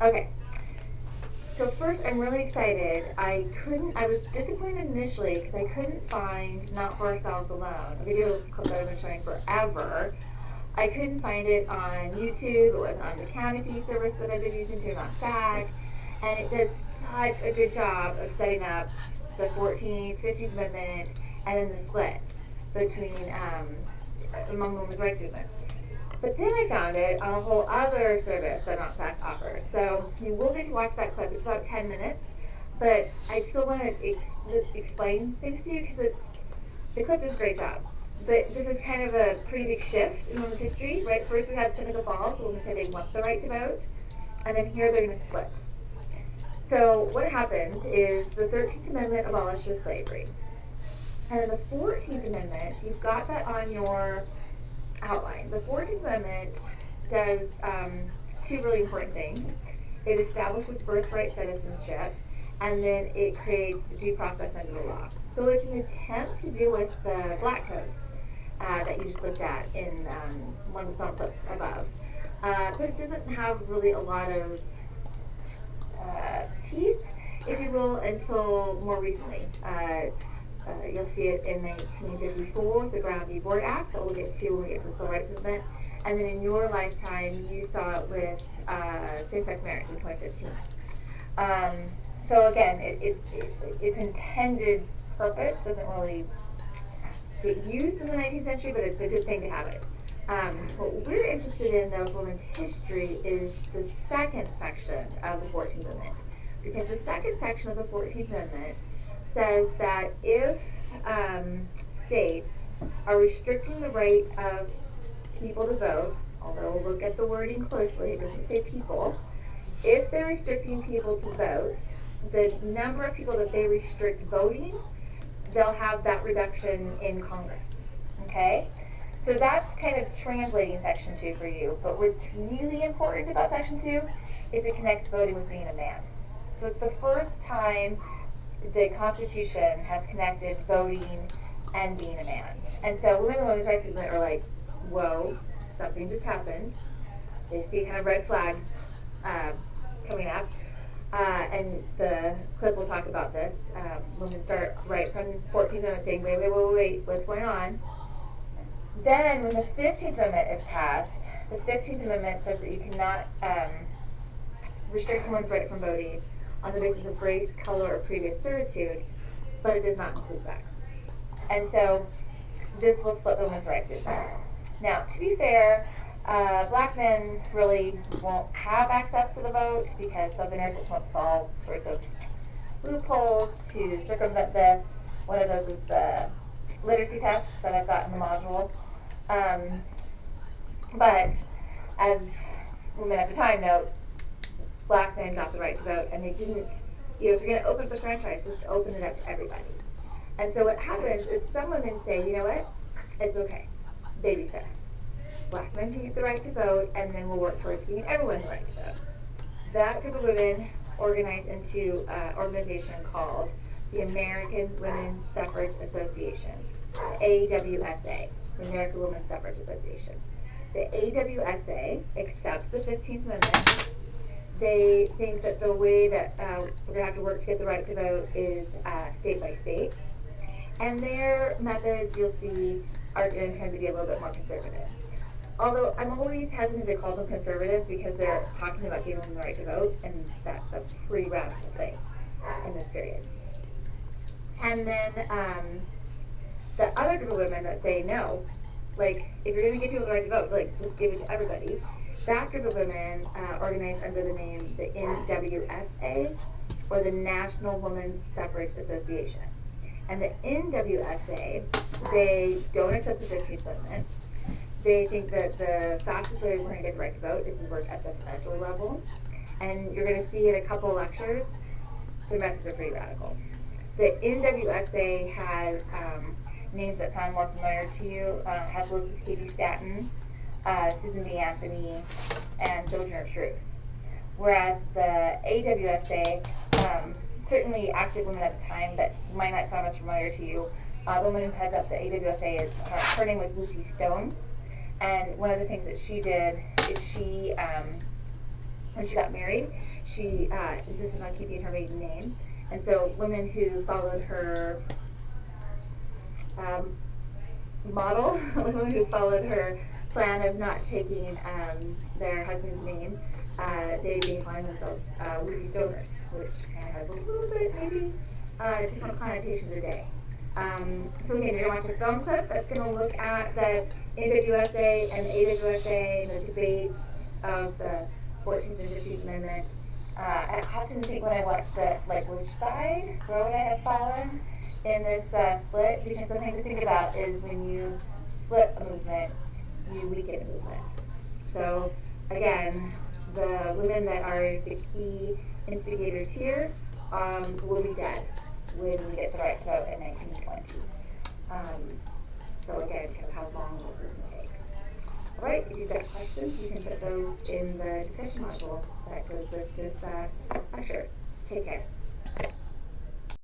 Okay. So first, I'm really excited. I was disappointed initially because I couldn't find Not For Ourselves Alone, a video clip that I've been showing forever. I couldn't find it on YouTube. It wasn't on the Canopy service that I've been using to on SAG. And it does such a good job of setting up the 14th, 15th Amendment, and then the split between among the women's rights movements. But then I found it on a whole other service that Not SAC offers. So you will get to watch that clip. It's about 10 minutes. But I still want to explain things to you because the clip does a great job. But this is kind of a pretty big shift in women's history, right? First we had Seneca Falls, where women said they want the right to vote. And then here they're going to split. So what happens is the 13th Amendment abolishes slavery. And then the 14th Amendment, you've got that on your outline. The 14th Amendment does two really important things. It establishes birthright citizenship, and then it creates due process under the law. So it's an attempt to deal with the black codes that you just looked at in one of the film clips above. But it doesn't have really a lot of teeth, if you will, until more recently. You'll see it in 1954 with the Brown v. Board Act that we'll get to when we get to the Civil Rights Movement. And then in your lifetime, you saw it with same-sex marriage in 2015. So again, its intended purpose doesn't really get used in the 19th century, but it's a good thing to have it. What we're interested in, though, for women's history is the second section of the 14th Amendment. Because the second section of the 14th Amendment says that if states are restricting the right of people to vote, although we'll look at the wording closely, it doesn't say people, if they're restricting people to vote, the number of people that they restrict voting, they'll have that reduction in Congress, okay? So that's kind of translating Section 2 for you, but what's really important about Section 2 is it connects voting with being a man. So it's the first time the Constitution has connected voting and being a man. And so women in the women's rights movement are like, whoa, something just happened. They see kind of red flags coming up. And the clip will talk about this. Women start right from 14th Amendment saying, wait, what's going on? Then when the 15th Amendment is passed, the 15th Amendment says that you cannot restrict someone's right from voting on the basis of race, color, or previous servitude, but it does not include sex. And so this will split the women's rights movement. Now, to be fair, black men really won't have access to the vote because Southerners will come up with all sorts of loopholes to circumvent this. One of those is the literacy test that I've got in the module. But as women at the time know, black men got the right to vote, and they didn't, if you're going to open up the franchise, just open it up to everybody. And so what happens is some women say, you know what, it's okay, baby steps. Black men can get the right to vote, and then we'll work towards giving everyone the right to vote. That group of women organized into an organization called the American Women's Suffrage Association, the AWSA, the American Women's Suffrage Association. The AWSA accepts the 15th Amendment. They think that the way that we're going to have to work to get the right to vote is state by state. And their methods, you'll see, are going to tend to be a little bit more conservative. Although I'm always hesitant to call them conservative because they're talking about giving them the right to vote, and that's a pretty radical thing in this period. And then the other group of women that say no, like if you're going to give people the right to vote, like just give it to everybody. That group of women organized under the name the NWSA, or the National Women's Suffrage Association. And the NWSA, they don't accept the 15th Amendment. They think that the fastest way we're going to get the right to vote is to work at the federal level. And you're going to see in a couple lectures, the methods are pretty radical. The NWSA has names that sound more familiar to you. Has Elizabeth Cady Stanton, Susan B. Anthony, and Sojourner Truth. Whereas the AWSA, certainly active women at the time that might not sound as familiar to you, the woman who heads up the AWSA, her name was Lucy Stone. And one of the things that she did is she when she got married, she insisted on keeping her maiden name. And so women who followed her model, women who followed her plan of not taking their husband's name, they find themselves Lucy Stoners, which kind of has a little bit maybe different connotations today. So again, you're going to watch a film clip that's going to look at the NWSA and the AWSA and the debates of the 14th and 15th Amendment. I often think when I watch that, like, which side road I have fallen in this split, because the thing to think about is when you split a movement, you weaken a movement. So again, the women that are the key instigators here will be dead when we get the right to vote in 1920. So again, kind of how long this movement takes. All right, if you've got questions, you can put those in the discussion module that goes with this lecture. Take care.